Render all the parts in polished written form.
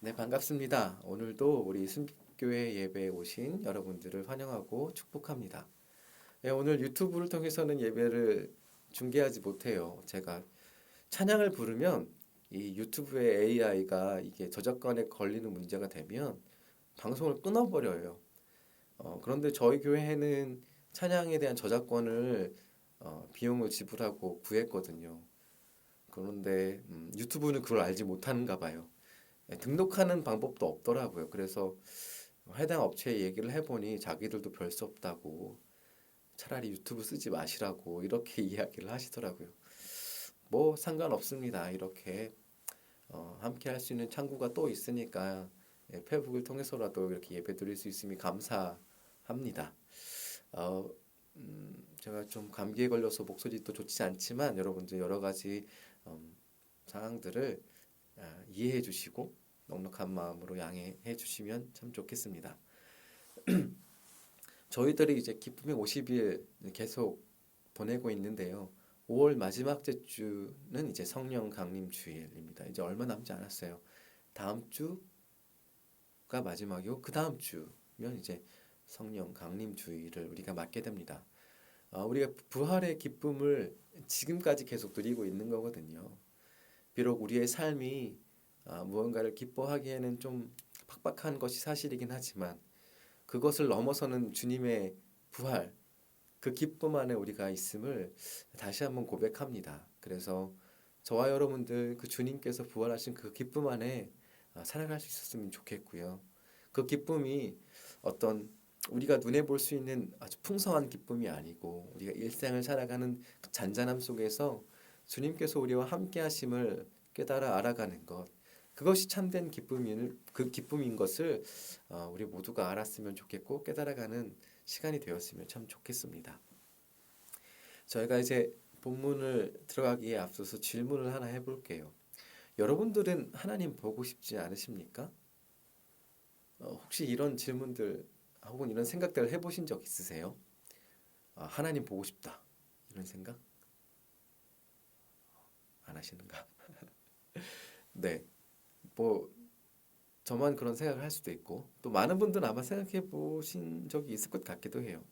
네, 반갑습니다. 오늘도 우리 순교회 예배에 오신 여러분들을 환영하고 축복합니다. 네, 오늘 유튜브를 통해서는 예배를 중계하지 못해요. 제가 찬양을 부르면 이 유튜브의 AI가 이게 저작권에 걸리는 문제가 되면 방송을 끊어버려요. 그런데 저희 교회에는 찬양에 대한 저작권을 비용을 지불하고 구했거든요. 그런데 유튜브는 그걸 알지 못하는가 봐요. 등록하는 방법도 없더라고요. 그래서 해당 업체에 얘기를 해보니 자기들도 별 수 없다고 차라리 유튜브 쓰지 마시라고 이렇게 이야기를 하시더라고요. 뭐 상관없습니다. 이렇게 함께 할 수 있는 창구가 또 있으니까 페이북을 통해서라도 이렇게 예배 드릴 수 있음이 감사합니다. 어, 제가 좀 감기에 걸려서 목소리도 좋지 않지만 여러분들 여러 가지 상황들을 이해해 주시고 넉넉한 마음으로 양해해 주시면 참 좋겠습니다. 저희들이 이제 기쁨의 50일 계속 보내고 있는데요. 5월 마지막 주는 이제 성령 강림 주일입니다. 이제 얼마 남지 않았어요. 다음 주가 마지막이고 그 다음 주면 이제 성령 강림 주일을 우리가 맞게 됩니다. 우리가 부활의 기쁨을 지금까지 계속 누리고 있는 거거든요. 비록 우리의 삶이 무언가를 기뻐하기에는 좀 팍팍한 것이 사실이긴 하지만 그것을 넘어서는 주님의 부활, 그 기쁨 안에 우리가 있음을 다시 한번 고백합니다. 그래서 저와 여러분들 그 주님께서 부활하신 그 기쁨 안에 살아갈 수 있었으면 좋겠고요. 그 기쁨이 어떤 우리가 눈에 볼 수 있는 아주 풍성한 기쁨이 아니고 우리가 일생을 살아가는 그 잔잔함 속에서 주님께서 우리와 함께 하심을 깨달아 알아가는 것. 그것이 참된 그 기쁨인 것을 우리 모두가 알았으면 좋겠고 깨달아가는 시간이 되었으면 참 좋겠습니다. 저희가 이제 본문을 들어가기에 앞서서 질문을 하나 해볼게요. 여러분들은 하나님 보고 싶지 않으십니까? 혹시 이런 질문들 혹은 이런 생각들을 해보신 적 있으세요? 하나님 보고 싶다. 이런 생각 안 하시는가? 네. 뭐 저만 그런 생각을 할 수도 있고 또 많은 분들은 아마 생각해 보신 적이 있을 것 같기도 해요.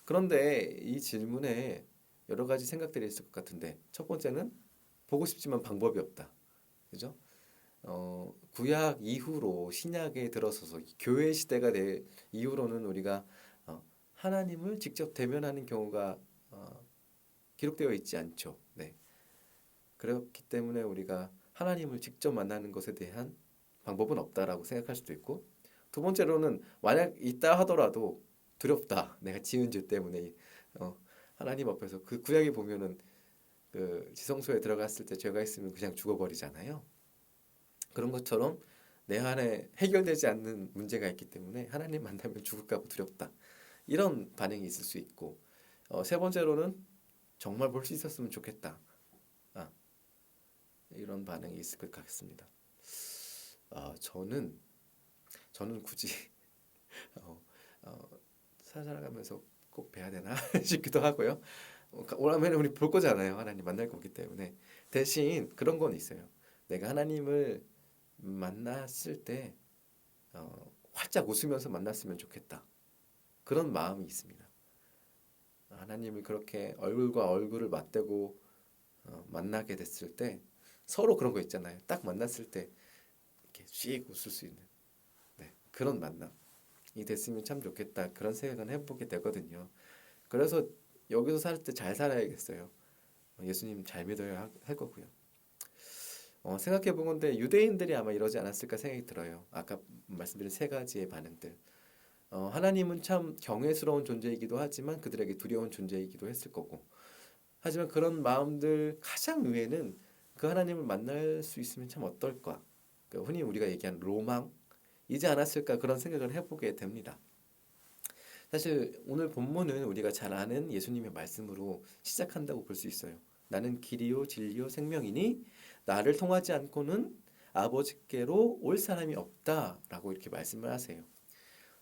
그런데 이 질문에 여러 가지 생각들이 있을 것 같은데 첫 번째는 보고 싶지만 방법이 없다. 그죠? 구약 이후로 신약에 들어서서 교회 시대가 될 이후로는 우리가 하나님을 직접 대면하는 경우가 기록되어 있지 않죠. 네. 그렇기 때문에 우리가 하나님을 직접 만나는 것에 대한 방법은 없다라고 생각할 수도 있고 두 번째로는 만약 있다 하더라도 두렵다. 내가 지은 죄 때문에 어, 하나님 앞에서 그 구약에 보면은 그 지성소에 들어갔을 때 죄가 있으면 그냥 죽어버리잖아요. 그런 것처럼 내 안에 해결되지 않는 문제가 있기 때문에 하나님 만나면 죽을까 봐 두렵다. 이런 반응이 있을 수 있고 세 번째로는 정말 볼 수 있었으면 좋겠다. 아, 이런 반응이 있을 것 같습니다. 저는 굳이 어, 어, 살아가면서 꼭 뵈야 되나 싶기도 하고요. 오라면 우리 볼 거잖아요. 하나님 만날 거기 때문에 대신 그런 건 있어요. 내가 하나님을 만났을 때 활짝 웃으면서 만났으면 좋겠다. 그런 마음이 있습니다. 하나님을 그렇게 얼굴과 얼굴을 맞대고 만나게 됐을 때 서로 그런 거 있잖아요. 딱 만났을 때 이렇게 씩 웃을 수 있는 그런 만남이 됐으면 참 좋겠다. 그런 생각은 해보게 되거든요. 그래서 여기서 살 때 잘 살아야겠어요. 예수님 잘 믿어야 할 거고요. 생각해 본 건데 유대인들이 아마 이러지 않았을까 생각이 들어요. 아까 말씀드린 세 가지의 반응들. 하나님은 참 경외스러운 존재이기도 하지만 그들에게 두려운 존재이기도 했을 거고. 하지만 그런 마음들 가장 위에는 그 하나님을 만날 수 있으면 참 어떨까. 흔히 우리가 얘기하는 로망이지 않았을까 그런 생각을 해보게 됩니다. 사실 오늘 본문은 우리가 잘 아는 예수님의 말씀으로 시작한다고 볼 수 있어요. 나는 길이요 진리요 생명이니 나를 통하지 않고는 아버지께로 올 사람이 없다라고 이렇게 말씀을 하세요.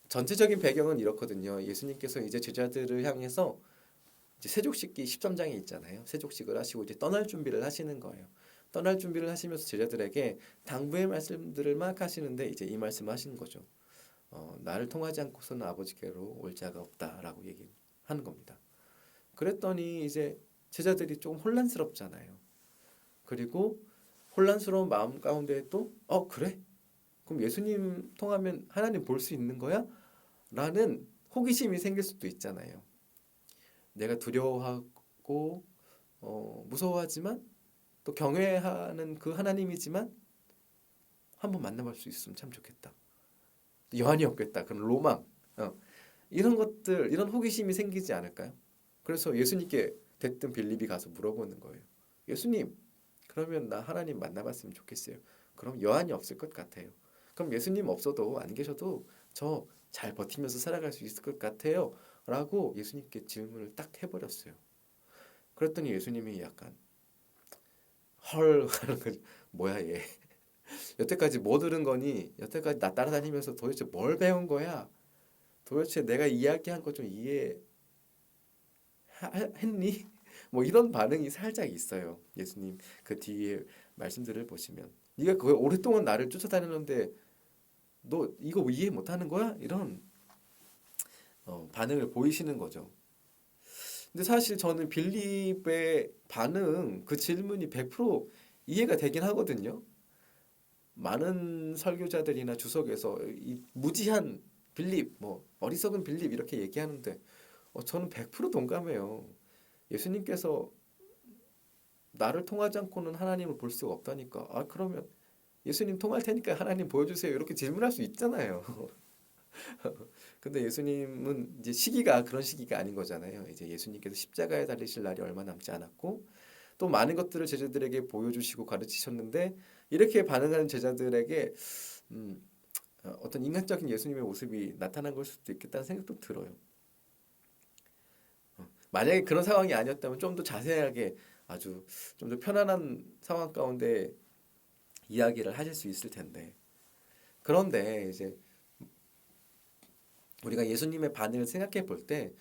전체적인 배경은 이렇거든요. 예수님께서 이제 제자들을 향해서 이제 세족식기 13장에 있잖아요. 세족식을 하시고 이제 떠날 준비를 하시는 거예요. 떠날 준비를 하시면서 제자들에게 당부의 말씀들을 막 하시는데 이제 이 말씀을 하시는 거죠. 나를 통하지 않고서는 아버지께로 올 자가 없다라고 얘기하는 겁니다. 그랬더니 이제 제자들이 좀 혼란스럽잖아요. 그리고 혼란스러운 마음 가운데 또 그래? 그럼 예수님 통하면 하나님 볼 수 있는 거야? 라는 호기심이 생길 수도 있잖아요. 내가 두려워하고 무서워하지만 또 경외하는 그 하나님이지만 한번 만나볼 수 있으면 참 좋겠다. 여한이 없겠다. 그런 로망. 이런 것들, 이런 호기심이 생기지 않을까요? 그래서 예수님께 대뜸 빌립이 가서 물어보는 거예요. 예수님, 그러면 나 하나님 만나봤으면 좋겠어요. 그럼 여한이 없을 것 같아요. 그럼 예수님 없어도 안 계셔도 저 잘 버티면서 살아갈 수 있을 것 같아요. 라고 예수님께 질문을 딱 해버렸어요. 그랬더니 예수님이 약간 헐 하는 거죠. 뭐야 얘. 여태까지 뭐 들은 거니? 여태까지 나 따라다니면서 도대체 뭘 배운 거야? 도대체 내가 이야기한 거 좀 이해했니? 뭐 이런 반응이 살짝 있어요. 예수님 그 뒤에 말씀들을 보시면 네가 그 오랫동안 나를 쫓아다녔는데 너 이거 이해 못하는 거야? 이런 반응을 보이시는 거죠. 근데 사실 저는 빌립의 반응, 그 질문이 100% 이해가 되긴 하거든요. 많은 설교자들이나 주석에서 이 무지한 빌립, 뭐 어리석은 빌립 이렇게 얘기하는데 저는 100% 동감해요. 예수님께서 나를 통하지 않고는 하나님을 볼 수가 없다니까. 그러면 예수님 통할 테니까 하나님 보여주세요. 이렇게 질문할 수 있잖아요. 근데 예수님은 이제 시기가 그런 시기가 아닌 거잖아요. 이제 예수님께서 십자가에 달리실 날이 얼마 남지 않았고 또 많은 것들을 제자들에게 보여주시고 가르치셨는데 이렇게 반응하는 제자들에게 음, 어떤 인간적인 예수님의 모습이 나타난 걸 수도 있겠다는 생각도 들어요. 만약에 그런 상황이 아니었다면 좀 더 자세하게 아주 좀 더 편안한 상황 가운데 이야기를 하실 수 있을 텐데 그런데 이제 우리가 예수님의 반응을 생각해 볼 때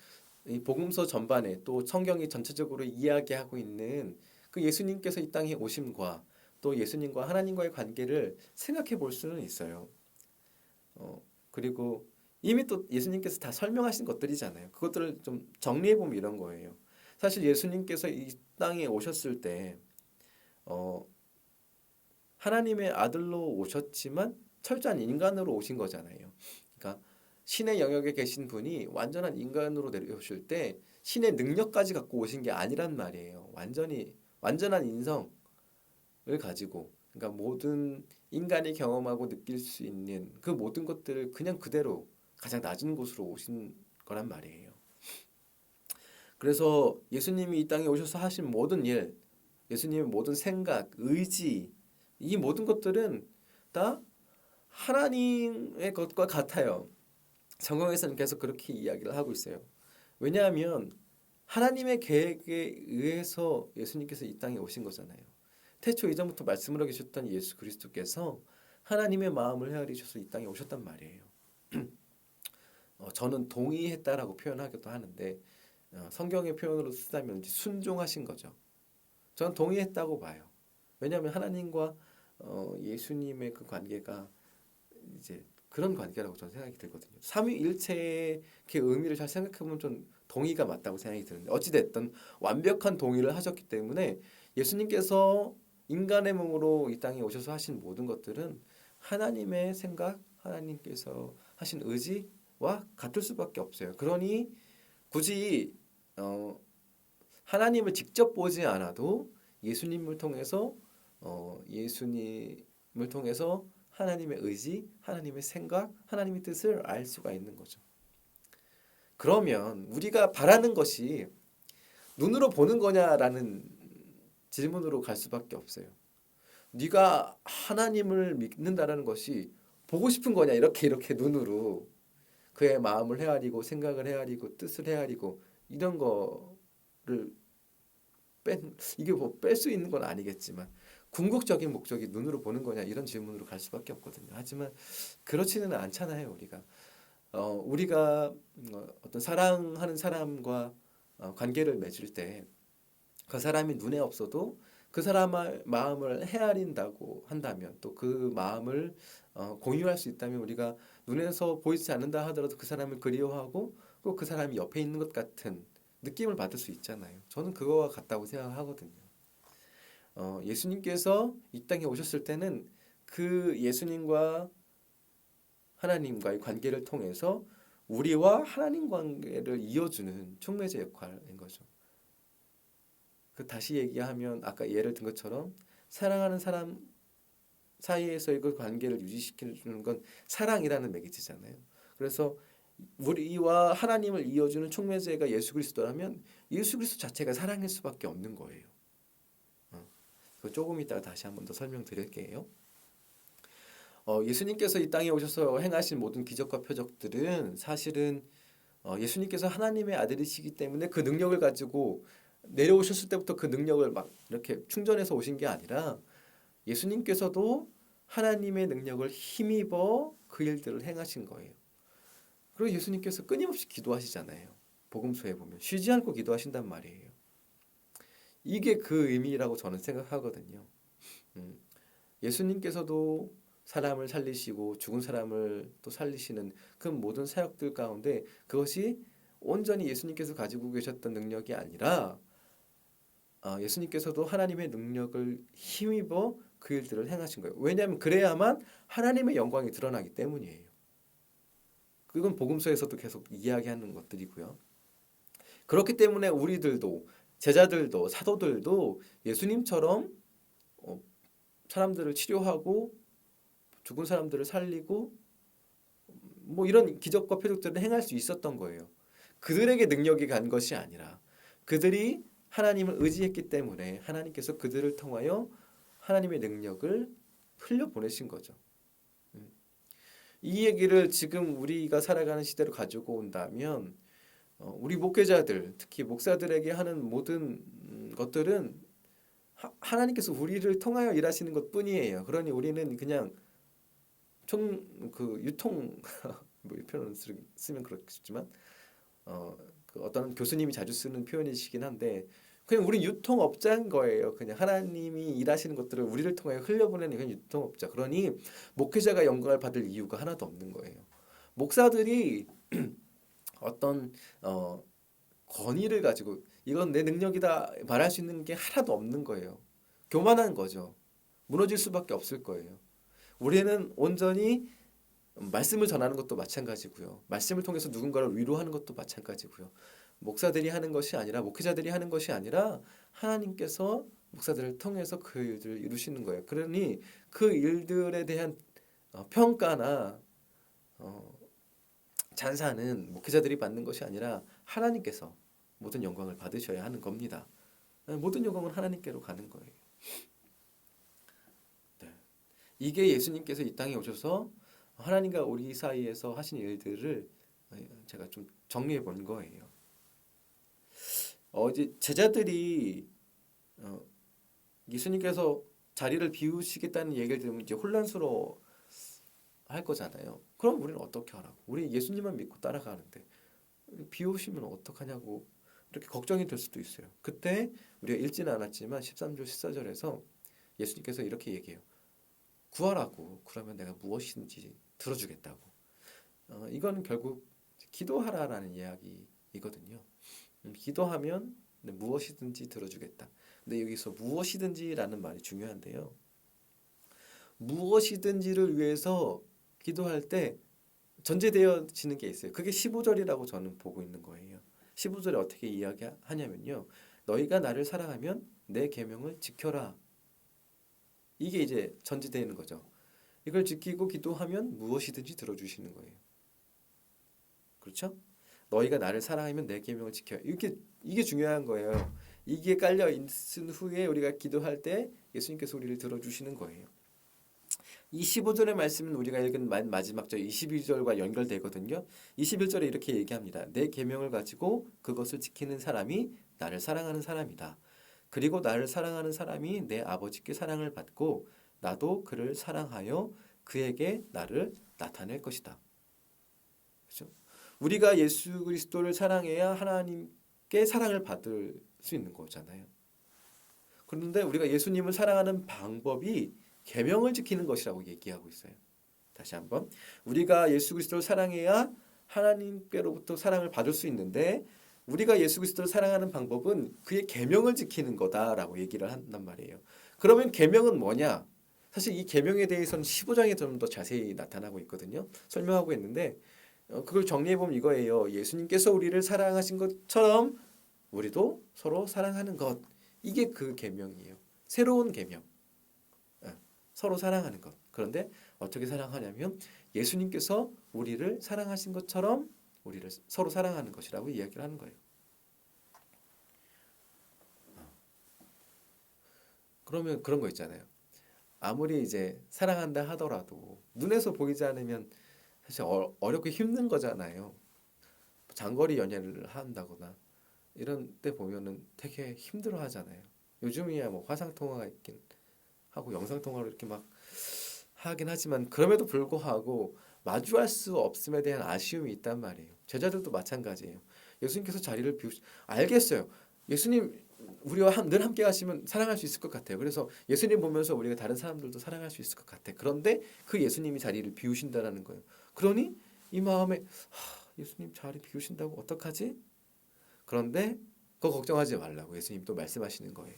이 복음서 전반에 또 성경이 전체적으로 이야기하고 있는 그 예수님께서 이 땅에 오심과 또 예수님과 하나님과의 관계를 생각해 볼 수는 있어요. 그리고 이미 또 예수님께서 다 설명하신 것들이잖아요. 그것들을 좀 정리해 보면 이런 거예요. 사실 예수님께서 이 땅에 오셨을 때 어, 하나님의 아들로 오셨지만 철저한 인간으로 오신 거잖아요. 그러니까 신의 영역에 계신 분이 완전한 인간으로 내려오실 때 신의 능력까지 갖고 오신 게 아니란 말이에요. 완전한 인성을 가지고 그러니까 모든 인간이 경험하고 느낄 수 있는 그 모든 것들을 그냥 그대로 가장 낮은 곳으로 오신 거란 말이에요. 그래서 예수님이 이 땅에 오셔서 하신 모든 일, 예수님의 모든 생각, 의지, 이 모든 것들은 다 하나님의 것과 같아요. 성경에서는 계속 그렇게 이야기를 하고 있어요. 왜냐하면 하나님의 계획에 의해서 예수님께서 이 땅에 오신 거잖아요. 태초 이전부터 말씀을 하고 계셨던 예수 그리스도께서 하나님의 마음을 헤아리셔서 이 땅에 오셨단 말이에요. 저는 동의했다라고 표현하기도 하는데 성경의 표현으로 쓰자면 순종하신 거죠. 저는 동의했다고 봐요. 왜냐하면 하나님과 예수님의 그 관계가 이제 그런 관계라고 저는 생각이 들거든요. 삼위일체의 그 의미를 잘 생각해보면 좀 동의가 맞다고 생각이 드는데 어찌됐든 완벽한 동의를 하셨기 때문에 예수님께서 인간의 몸으로 이 땅에 오셔서 하신 모든 것들은 하나님의 생각, 하나님께서 하신 의지와 같을 수밖에 없어요. 그러니 굳이 하나님을 직접 보지 않아도 예수님을 통해서 하나님의 의지, 하나님의 생각, 하나님의 뜻을 알 수가 있는 거죠. 그러면 우리가 바라는 것이 눈으로 보는 거냐라는 질문으로 갈 수밖에 없어요. 네가 하나님을 믿는다라는 것이 보고 싶은 거냐 이렇게 눈으로 그의 마음을 헤아리고 생각을 헤아리고 뜻을 헤아리고 이런 거를 이게 뭐 뺄 수 있는 건 아니겠지만 궁극적인 목적이 눈으로 보는 거냐 이런 질문으로 갈 수밖에 없거든요. 하지만 그렇지는 않잖아요. 우리가 어떤 사랑하는 사람과 관계를 맺을 때 그 사람이 눈에 없어도 그 사람의 마음을 헤아린다고 한다면 또 그 마음을 공유할 수 있다면 우리가 눈에서 보이지 않는다 하더라도 그 사람을 그리워하고 꼭 그 사람이 옆에 있는 것 같은 느낌을 받을 수 있잖아요. 저는 그거와 같다고 생각하거든요. 예수님께서 이 땅에 오셨을 때는 그 예수님과 하나님과의 관계를 통해서 우리와 하나님 관계를 이어주는 촉매제 역할인 거죠. 그 다시 얘기하면 아까 예를 든 것처럼 사랑하는 사람 사이에서의 그 관계를 유지시켜주는 건 사랑이라는 매개체잖아요. 그래서 우리와 하나님을 이어주는 촉매제가 예수 그리스도라면 예수 그리스도 자체가 사랑일 수밖에 없는 거예요. 그 조금 이따가 다시 한번 더 설명드릴게요. 예수님께서 이 땅에 오셔서 행하신 모든 기적과 표적들은 사실은 예수님께서 하나님의 아들이시기 때문에 그 능력을 가지고 내려오셨을 때부터 그 능력을 막 이렇게 충전해서 오신 게 아니라 예수님께서도 하나님의 능력을 힘입어 그 일들을 행하신 거예요. 그리고 예수님께서 끊임없이 기도하시잖아요. 복음서에 보면 쉬지 않고 기도하신단 말이에요. 이게 그 의미라고 저는 생각하거든요. 예수님께서도 사람을 살리시고 죽은 사람을 또 살리시는 그 모든 사역들 가운데 그것이 온전히 예수님께서 가지고 계셨던 능력이 아니라 예수님께서도 하나님의 능력을 힘입어 그 일들을 행하신 거예요. 왜냐하면 그래야만 하나님의 영광이 드러나기 때문이에요. 그건 복음서에서도 계속 이야기하는 것들이고요. 그렇기 때문에 우리들도 제자들도 사도들도 예수님처럼 사람들을 치료하고 죽은 사람들을 살리고 뭐 이런 기적과 표적들을 행할 수 있었던 거예요. 그들에게 능력이 간 것이 아니라 그들이 하나님을 의지했기 때문에 하나님께서 그들을 통하여 하나님의 능력을 흘려보내신 거죠. 이 얘기를 지금 우리가 살아가는 시대로 가지고 온다면 우리 목회자들 특히 목사들에게 하는 모든 것들은 하나님께서 우리를 통하여 일하시는 것뿐이에요. 그러니 우리는 그냥 유통 뭐 이 표현을 쓰면 그렇겠지만 그 어떤 교수님이 자주 쓰는 표현이시긴 한데 그냥 우리 유통업자인 거예요. 그냥 하나님이 일하시는 것들을 우리를 통해 흘려보내는 그냥 유통업자. 그러니 목회자가 영광을 받을 이유가 하나도 없는 거예요. 목사들이 어떤 권위를 가지고 이건 내 능력이다 말할 수 있는 게 하나도 없는 거예요. 교만한 거죠. 무너질 수밖에 없을 거예요. 우리는 온전히 말씀을 전하는 것도 마찬가지고요. 말씀을 통해서 누군가를 위로하는 것도 마찬가지고요. 목사들이 하는 것이 아니라 목회자들이 하는 것이 아니라 하나님께서 목사들을 통해서 그 일들을 이루시는 거예요. 그러니 그 일들에 대한 평가나 찬사는 목회자들이 받는 것이 아니라 하나님께서 모든 영광을 받으셔야 하는 겁니다. 모든 영광은 하나님께로 가는 거예요. 네. 이게 예수님께서 이 땅에 오셔서 하나님과 우리 사이에서 하신 일들을 제가 좀 정리해 본 거예요. 이제 제자들이 예수님께서 자리를 비우시겠다는 얘기를 들으면 이제 혼란스러워 할 거잖아요. 그럼 우리는 어떻게 하라고? 우리 예수님만 믿고 따라가는데 비우시면 어떡하냐고 이렇게 걱정이 될 수도 있어요. 그때 우리가 읽지는 않았지만 13절 14절에서 예수님께서 이렇게 얘기해요. 구하라고 그러면 내가 무엇이든지 들어주겠다고. 이거는 결국 기도하라라는 이야기이거든요. 기도하면 무엇이든지 들어주겠다. 근데 여기서 무엇이든지라는 말이 중요한데요. 무엇이든지를 위해서 기도할 때 전제되어지는 게 있어요. 그게 15절이라고 저는 보고 있는 거예요. 15절에 어떻게 이야기하냐면요. 너희가 나를 사랑하면 내 계명을 지켜라. 이게 이제 전제되는 거죠. 이걸 지키고 기도하면 무엇이든지 들어주시는 거예요. 그렇죠? 너희가 나를 사랑하면 내 계명을 지켜. 이게 중요한 거예요. 이게 깔려 있은 후에 우리가 기도할 때 예수님께서 우리를 들어주시는 거예요. 이 15절의 말씀은 우리가 읽은 마지막 절 22절과 연결되거든요. 21절에 이렇게 얘기합니다. 내 계명을 가지고 그것을 지키는 사람이 나를 사랑하는 사람이다. 그리고 나를 사랑하는 사람이 내 아버지께 사랑을 받고 나도 그를 사랑하여 그에게 나를 나타낼 것이다. 그렇죠? 우리가 예수 그리스도를 사랑해야 하나님께 사랑을 받을 수 있는 거잖아요. 그런데 우리가 예수님을 사랑하는 방법이 계명을 지키는 것이라고 얘기하고 있어요. 다시 한번 우리가 예수 그리스도를 사랑해야 하나님께로부터 사랑을 받을 수 있는데 우리가 예수 그리스도를 사랑하는 방법은 그의 계명을 지키는 거다라고 얘기를 한단 말이에요. 그러면 계명은 뭐냐? 사실 이 계명에 대해서는 15장에 좀 더 자세히 나타나고 있거든요. 설명하고 있는데 그걸 정리해 보면 이거예요. 예수님께서 우리를 사랑하신 것처럼 우리도 서로 사랑하는 것. 이게 그 계명이에요. 새로운 계명. 서로 사랑하는 것. 그런데 어떻게 사랑하냐면 예수님께서 우리를 사랑하신 것처럼 우리를 서로 사랑하는 것이라고 이야기를 하는 거예요. 그러면 그런 거 있잖아요. 아무리 이제 사랑한다 하더라도 눈에서 보이지 않으면 사실 어렵고 힘든 거잖아요. 장거리 연애를 한다거나 이런 때 보면은 되게 힘들어 하잖아요. 요즘이야 뭐 화상 통화가 있긴 하고 영상 통화로 이렇게 막 하긴 하지만 그럼에도 불구하고 마주할 수 없음에 대한 아쉬움이 있단 말이에요. 제자들도 마찬가지예요. 예수님께서 자리를 비우시 알겠어요. 예수님 우리와 늘 함께 하시면 사랑할 수 있을 것 같아요. 그래서 예수님 보면서 우리가 다른 사람들도 사랑할 수 있을 것 같아. 그런데 그 예수님이 자리를 비우신다라는 거예요. 그러니 이 마음에 예수님 자리 비우신다고 어떡하지? 그런데 그거 걱정하지 말라고 예수님 또 말씀하시는 거예요.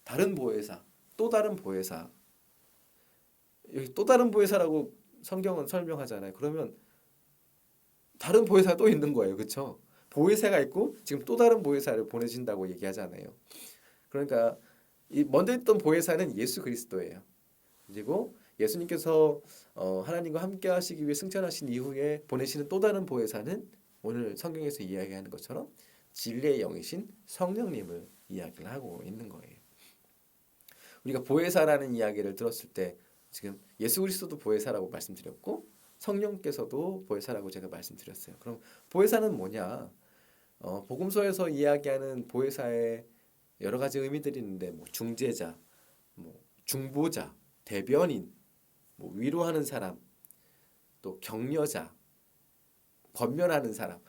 다른 보혜사, 또 다른 보혜사. 여기 또 다른 보혜사라고 성경은 설명하잖아요. 그러면 다른 보혜사가 또 있는 거예요. 그렇죠? 보혜사가 있고 지금 또 다른 보혜사를 보내신다고 얘기하잖아요. 그러니까 이 먼저 있던 보혜사는 예수 그리스도예요. 그리고 예수님께서 하나님과 함께 하시기 위해 승천하신 이후에 보내시는 또 다른 보혜사는 오늘 성경에서 이야기하는 것처럼 진리의 영이신 성령님을 이야기를 하고 있는 거예요. 우리가 보혜사라는 이야기를 들었을 때 지금 예수 그리스도도 보혜사라고 말씀드렸고 성령께서도 보혜사라고 제가 말씀드렸어요. 그럼 보혜사는 뭐냐? 복음서에서 이야기하는 보혜사의 여러 가지 의미들이 있는데 뭐 중재자, 뭐 중보자, 대변인, 뭐 위로하는 사람, 또 격려자, 권면하는 사람,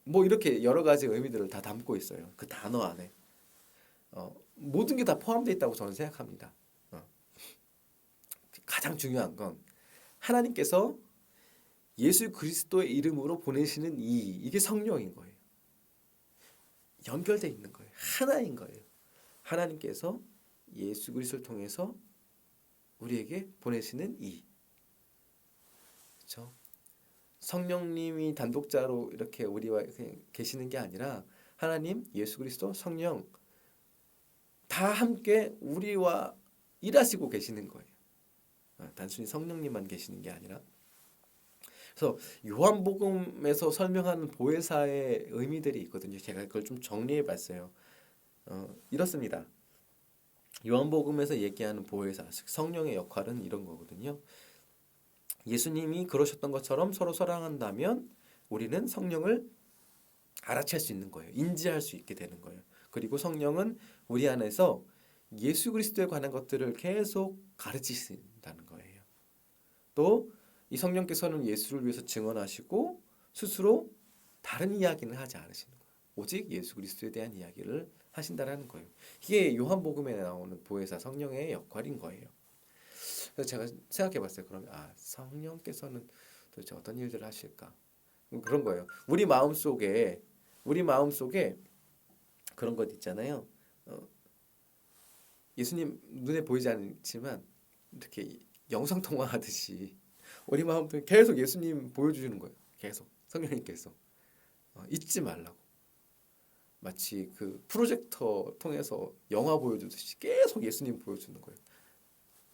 뭐 이렇게 여러 가지 의미들을 다 담고 있어요. 그 단어 안에 모든 게 다 포함되어 있다고 저는 생각합니다. 가장 중요한 건 하나님께서 예수 그리스도의 이름으로 보내시는 이게 성령인 거예요. 연결되어 있는 거예요. 하나인 거예요. 하나님께서 예수 그리스도를 통해서 우리에게 보내시는 그렇죠? 성령님이 단독자로 이렇게 우리와 계시는 게 아니라 하나님, 예수 그리스도, 성령 다 함께 우리와 일하시고 계시는 거예요. 단순히 성령님만 계시는 게 아니라. 그래서 요한복음에서 설명하는 보혜사의 의미들이 있거든요. 제가 그걸 좀 정리해 봤어요. 이렇습니다. 요한복음에서 얘기하는 보혜사, 성령의 역할은 이런 거거든요. 예수님이 그러셨던 것처럼 서로 사랑한다면 우리는 성령을 알아챌 수 있는 거예요. 인지할 수 있게 되는 거예요. 그리고 성령은 우리 안에서 예수 그리스도에 관한 것들을 계속 가르치신다는 거예요. 또 이 성령께서는 예수를 위해서 증언하시고 스스로 다른 이야기는 하지 않으시는 거예요. 오직 예수 그리스도에 대한 이야기를 하신다라는 거예요. 이게 요한복음에 나오는 보혜사 성령의 역할인 거예요. 그래서 제가 생각해 봤어요. 그러면 성령께서는 도대체 어떤 일들을 하실까? 그런 거예요. 우리 마음속에 그런 것 있잖아요. 예수님 눈에 보이지 않지만 이렇게 영상 통화하듯이 우리 마음속에 계속 예수님 보여주시는 거예요. 계속 성령님께서 잊지 말라고. 마치 그 프로젝터 통해서 영화 보여주듯이 계속 예수님 보여주는 거예요.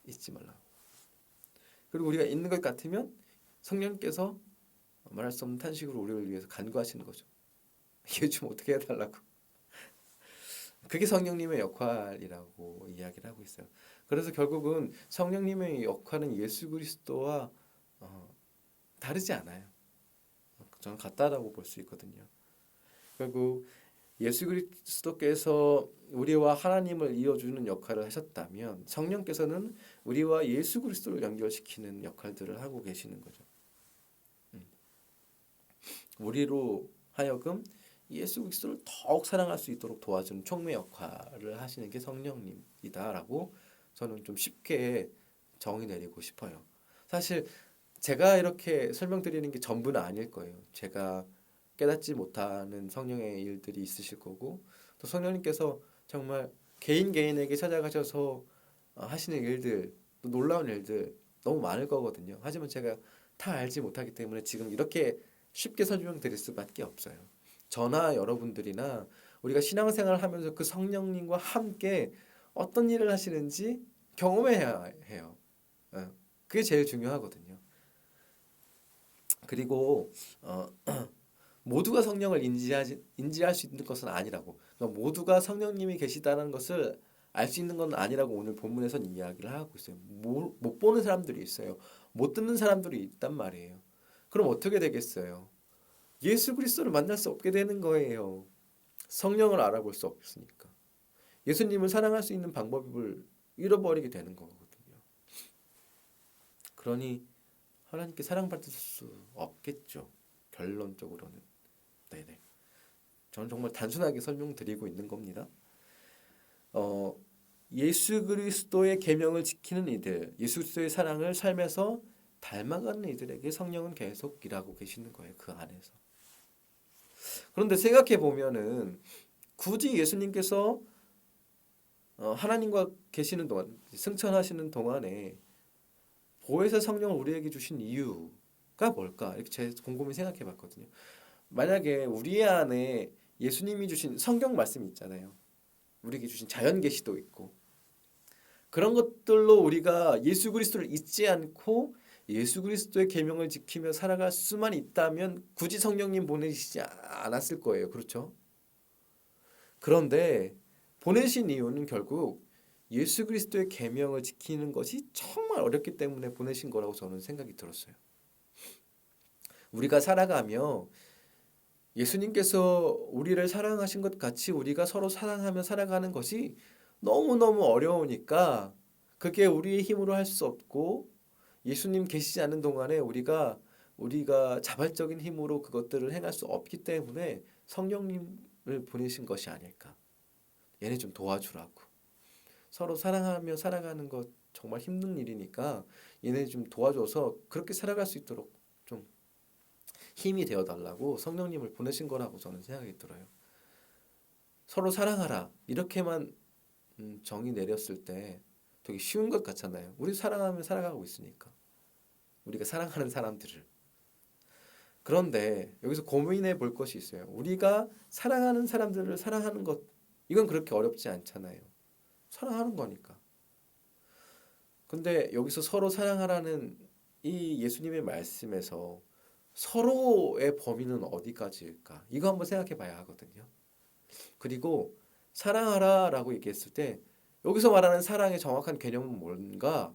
잊지 말라고. 그리고 우리가 있는 것 같으면 성령께서 말할 수 없는 탄식으로 우리를 위해서 간구하시는 거죠. 이게 좀 어떻게 해달라고. 그게 성령님의 역할이라고 이야기를 하고 있어요. 그래서 결국은 성령님의 역할은 예수 그리스도와 다르지 않아요. 저는 같다라고 볼 수 있거든요. 결국 예수 그리스도께서 우리와 하나님을 이어주는 역할을 하셨다면 성령께서는 우리와 예수 그리스도를 연결시키는 역할들을 하고 계시는 거죠. 우리로 하여금 예수 그리스도를 더욱 사랑할 수 있도록 도와주는 촉매 역할을 하시는 게 성령님이다라고 저는 좀 쉽게 정의 내리고 싶어요. 사실 제가 이렇게 설명드리는 게 전부는 아닐 거예요. 제가 깨닫지 못하는 성령의 일들이 있으실 거고 또 성령님께서 정말 개인 개인에게 찾아가셔서 하시는 일들, 또 놀라운 일들 너무 많을 거거든요. 하지만 제가 다 알지 못하기 때문에 지금 이렇게 쉽게 설명드릴 수밖에 없어요. 저나 여러분들이나 우리가 신앙생활을 하면서 그 성령님과 함께 어떤 일을 하시는지 경험해야 해요. 어, 그게 제일 중요하거든요. 그리고 모두가 성령을 인지할 수 있는 것은 아니라고. 그러니까 모두가 성령님이 계시다는 것을 알 수 있는 건 아니라고 오늘 본문에서는 이야기를 하고 있어요. 못 보는 사람들이 있어요. 못 듣는 사람들이 있단 말이에요. 그럼 어떻게 되겠어요? 예수 그리스도를 만날 수 없게 되는 거예요. 성령을 알아볼 수 없으니까. 예수님을 사랑할 수 있는 방법을 잃어버리게 되는 거거든요. 그러니 하나님께 사랑받을 수 없겠죠. 결론적으로는. 네네. 저는 정말 단순하게 설명드리고 있는 겁니다. 예수 그리스도의 계명을 지키는 이들, 예수 그리스도의 사랑을 삶에서 닮아가는 이들에게 성령은 계속 일하고 계시는 거예요. 그 안에서. 그런데 생각해 보면은 굳이 예수님께서 하나님과 계시는 동안, 승천하시는 동안에 보혜사 성령을 우리에게 주신 이유가 뭘까? 이렇게 제 곰곰이 생각해 봤거든요. 만약에 우리 안에 예수님이 주신 성경 말씀이 있잖아요. 우리에게 주신 자연 계시도 있고 그런 것들로 우리가 예수 그리스도를 잊지 않고 예수 그리스도의 계명을 지키며 살아갈 수만 있다면 굳이 성령님 보내시지 않았을 거예요. 그렇죠? 그런데 보내신 이유는 결국 예수 그리스도의 계명을 지키는 것이 정말 어렵기 때문에 보내신 거라고 저는 생각이 들었어요. 우리가 살아가며 예수님께서 우리를 사랑하신 것 같이 우리가 서로 사랑하며 살아가는 것이 너무너무 어려우니까 그게 우리의 힘으로 할 수 없고 예수님 계시지 않는 동안에 우리가 자발적인 힘으로 그것들을 행할 수 없기 때문에 성령님을 보내신 것이 아닐까. 얘네 좀 도와주라고. 서로 사랑하며 살아가는 것 정말 힘든 일이니까 얘네 좀 도와줘서 그렇게 살아갈 수 있도록 좀 힘이 되어 달라고 성령님을 보내신 거라고 저는 생각이 들어요. 서로 사랑하라. 이렇게만 정의 내렸을 때 되게 쉬운 것 같잖아요. 우리 사랑하며 살아가고 있으니까. 우리가 사랑하는 사람들을. 그런데 여기서 고민해 볼 것이 있어요. 우리가 사랑하는 사람들을 사랑하는 것, 이건 그렇게 어렵지 않잖아요. 사랑하는 거니까. 근데 여기서 서로 사랑하라는 이 예수님의 말씀에서 서로의 범위는 어디까지일까? 이거 한번 생각해 봐야 하거든요. 그리고 사랑하라라고 얘기했을 때 여기서 말하는 사랑의 정확한 개념은 뭔가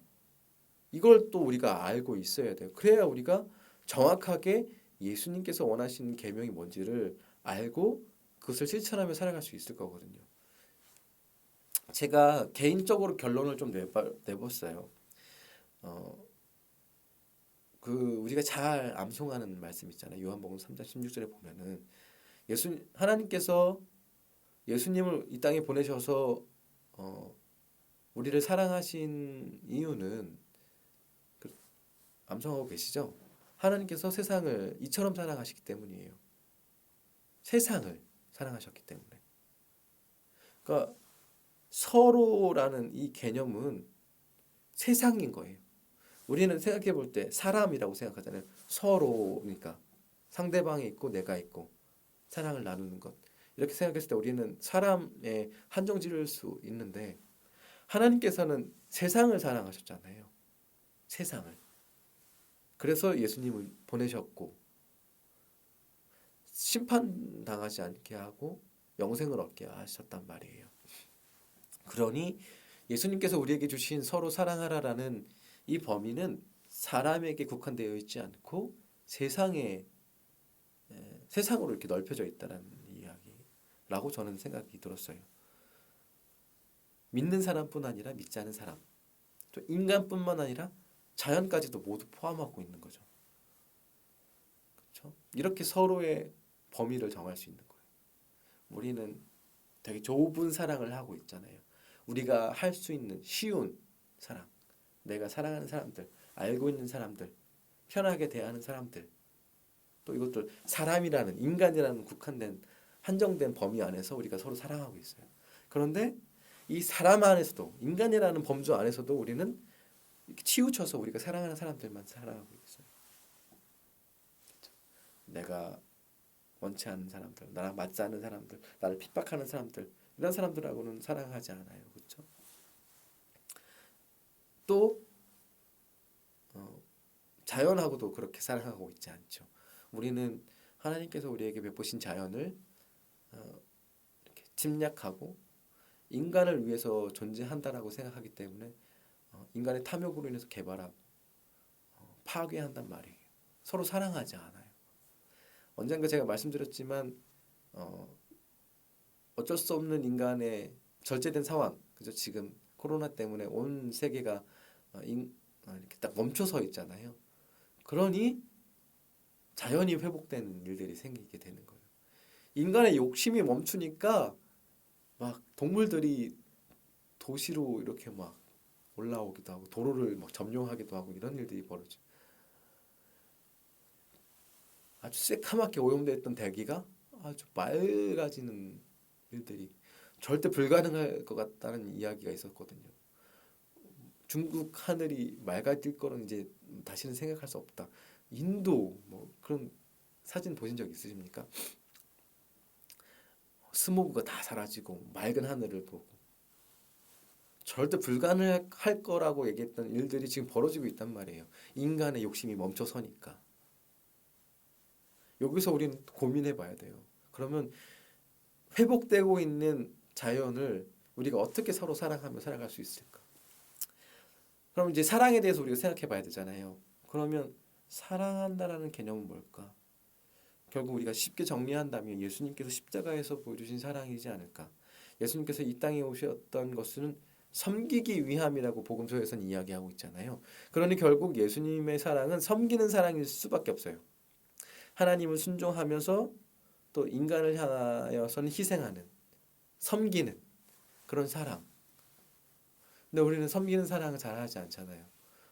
이걸 또 우리가 알고 있어야 돼요. 그래야 우리가 정확하게 예수님께서 원하시는 계명이 뭔지를 알고 그것을 실천하며 살아갈 수 있을 거거든요. 제가 개인적으로 결론을 좀 내봤어요. 어, 우리가 잘 암송하는 말씀 있잖아요. 요한복음 3장 16절에 보면은 하나님께서 예수님을 이 땅에 보내셔서 우리를 사랑하신 이유는 암송하고 계시죠? 하나님께서 세상을 이처럼 사랑하시기 때문이에요. 세상을 사랑하셨기 때문에. 그러니까 서로라는 이 개념은 세상인 거예요. 우리는 생각해 볼 때 사람이라고 생각하잖아요. 서로니까 상대방이 있고 내가 있고 사랑을 나누는 것. 이렇게 생각했을 때 우리는 사람에 한정 지을 수 있는데 하나님께서는 세상을 사랑하셨잖아요. 세상을. 그래서 예수님을 보내셨고 심판당하지 않게 하고 영생을 얻게 하셨단 말이에요. 그러니 예수님께서 우리에게 주신 서로 사랑하라라는 이 범위는 사람에게 국한되어 있지 않고 세상으로 이렇게 넓혀져 있다는 이야기라고 저는 생각이 들었어요. 믿는 사람뿐 아니라 믿지 않은 사람, 또 인간뿐만 아니라 자연까지도 모두 포함하고 있는 거죠. 그렇죠? 이렇게 서로의 범위를 정할 수 있는 거예요. 우리는 되게 좁은 사랑을 하고 있잖아요. 우리가 할 수 있는 쉬운 사랑, 내가 사랑하는 사람들, 알고 있는 사람들, 편하게 대하는 사람들, 또 이것도 사람이라는 인간이라는 국한된 한정된 범위 안에서 우리가 서로 사랑하고 있어요. 그런데 이 사람 안에서도 인간이라는 범주 안에서도 우리는 이렇게 치우쳐서 우리가 사랑하는 사람들만 사랑하고 있어요. 내가 원치 않는 사람들, 나랑 맞지 않는 사람들, 나를 핍박하는 사람들, 이런 사람들하고는 사랑하지 않아요. 그렇죠? 또 자연하고도 그렇게 사랑하고 있지 않죠. 우리는 하나님께서 우리에게 베푸신 자연을 이렇게 침략하고 인간을 위해서 존재한다라고 생각하기 때문에 인간의 탐욕으로 인해서 개발하고 파괴한단 말이에요. 서로 사랑하지 않아요. 언젠가 제가 말씀드렸지만 어쩔 수 없는 인간의 절제된 상황, 그죠? 지금 코로나 때문에 온 세계가 이렇게 딱 멈춰서 있잖아요. 그러니 자연이 회복되는 일들이 생기게 되는 거예요. 인간의 욕심이 멈추니까 막 동물들이 도시로 이렇게 막 올라오기도 하고 도로를 막 점령하기도 하고 이런 일들이 벌어져요. 아주 새카맣게 오염되어 있던 대기가 아주 맑아지는 일들이 절대 불가능할 것 같다는 이야기가 있었거든요. 중국 하늘이 맑아질 거는 이제 다시는 생각할 수 없다. 인도 뭐 그런 사진 보신 적 있으십니까? 스모그가 다 사라지고 맑은 하늘을 보고 절대 불가능할 거라고 얘기했던 일들이 지금 벌어지고 있단 말이에요. 인간의 욕심이 멈춰서니까. 여기서 우리는 고민해 봐야 돼요. 그러면 회복되고 있는 자연을 우리가 어떻게 서로 사랑하며 살아갈 수 있을까? 그럼 이제 사랑에 대해서 우리가 생각해 봐야 되잖아요. 그러면 사랑한다라는 개념은 뭘까? 결국 우리가 쉽게 정리한다면 예수님께서 십자가에서 보여주신 사랑이지 않을까? 예수님께서 이 땅에 오셨던 것은 섬기기 위함이라고 복음서에서는 이야기하고 있잖아요. 그러니 결국 예수님의 사랑은 섬기는 사랑일 수밖에 없어요. 하나님을 순종하면서 또 인간을 향하여서는 희생하는, 섬기는 그런 사랑. 근데 우리는 섬기는 사랑을 잘하지 않잖아요.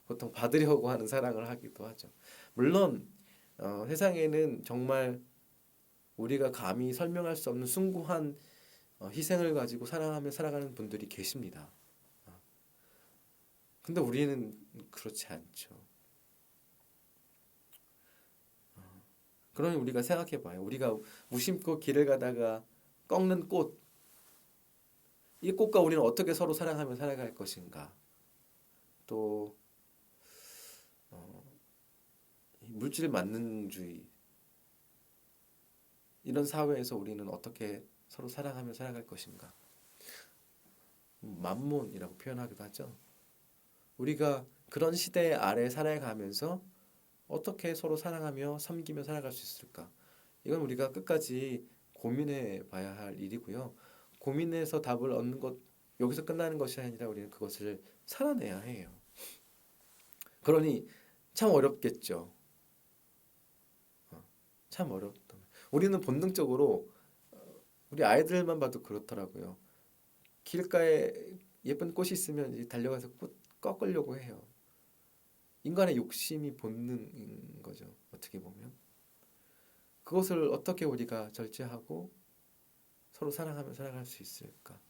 보통 받으려고 하는 사랑을 하기도 하죠. 물론 세상에는 정말 우리가 감히 설명할 수 없는 숭고한 희생을 가지고 사랑하며 살아가는 분들이 계십니다. 근데 우리는 그렇지 않죠. 그러니 우리가 생각해 봐요. 우리가 무심코 길을 가다가 꺾는 꽃, 이 꽃과 우리는 어떻게 서로 사랑하며 살아갈 것인가? 또 물질 만능주의 이런 사회에서 우리는 어떻게 서로 사랑하며 살아갈 것인가? 만몬이라고 표현하기도 하죠. 우리가 그런 시대 아래 살아가면서 어떻게 서로 사랑하며 섬기며 살아갈 수 있을까? 이건 우리가 끝까지 고민해 봐야 할 일이고요. 고민해서 답을 얻는 것, 여기서 끝나는 것이 아니라 우리는 그것을 살아내야 해요. 그러니 참 어렵겠죠. 참 어렵다. 우리는 본능적으로 우리 아이들만 봐도 그렇더라고요. 길가에 예쁜 꽃이 있으면 이제 달려가서 꽃 꺾으려고 해요. 인간의 욕심이 본능인 거죠. 어떻게 보면. 그것을 어떻게 우리가 절제하고 서로 사랑하며 살아갈 수 있을까?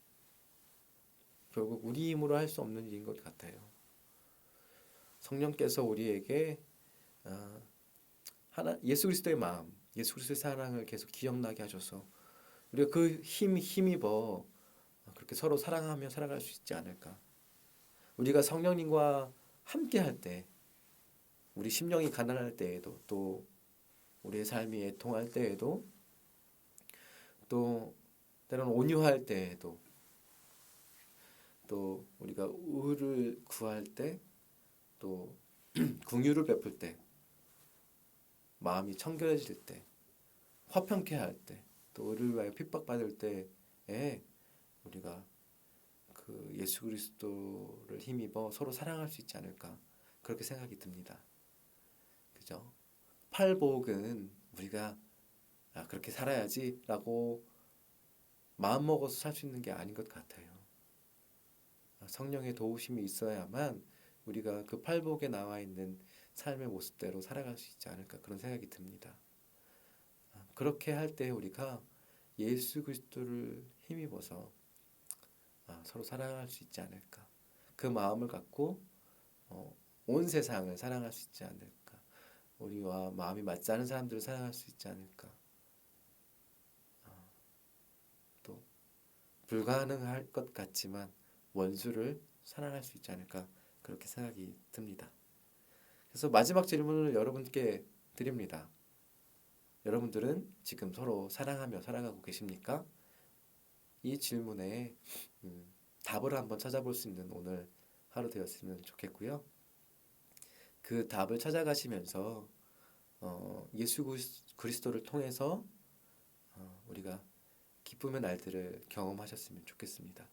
결국 우리 힘으로 할 수 없는 일인 것 같아요. 성령께서 우리에게 예수 그리스도의 마음, 예수 그리스도의 사랑을 계속 기억나게 하셔서 우리가 그 힘입어 그렇게 서로 사랑하며 살아갈 수 있지 않을까? 우리가 성령님과 함께 할 때, 우리 심령이 가난할 때에도, 또 우리의 삶이 애통할 때에도, 또 때로는 온유할 때에도, 또 우리가 의를 구할 때, 또 긍휼을 베풀 때, 마음이 청결해질 때, 화평케 할 때, 또 의를 위하여 핍박받을 때에 우리가 그 예수 그리스도를 힘입어 서로 사랑할 수 있지 않을까 그렇게 생각이 듭니다. 그죠? 팔복은 우리가 그렇게 살아야지라고 마음 먹어서 살 수 있는 게 아닌 것 같아요. 성령의 도우심이 있어야만 우리가 그 팔복에 나와 있는 삶의 모습대로 살아갈 수 있지 않을까 그런 생각이 듭니다. 그렇게 할 때 우리가 예수 그리스도를 힘입어서 서로 사랑할 수 있지 않을까. 그 마음을 갖고 온 세상을 사랑할 수 있지 않을까. 우리와 마음이 맞지 않은 사람들을 사랑할 수 있지 않을까. 또 불가능할 것 같지만 원수를 사랑할 수 있지 않을까. 그렇게 생각이 듭니다. 그래서 마지막 질문을 여러분께 드립니다. 여러분들은 지금 서로 사랑하며 살아가고 계십니까? 이 질문에 답을 한번 찾아볼 수 있는 오늘 하루 되었으면 좋겠고요. 그 답을 찾아가시면서 예수 그리스도를 통해서 우리가 기쁨의 날들을 경험하셨으면 좋겠습니다.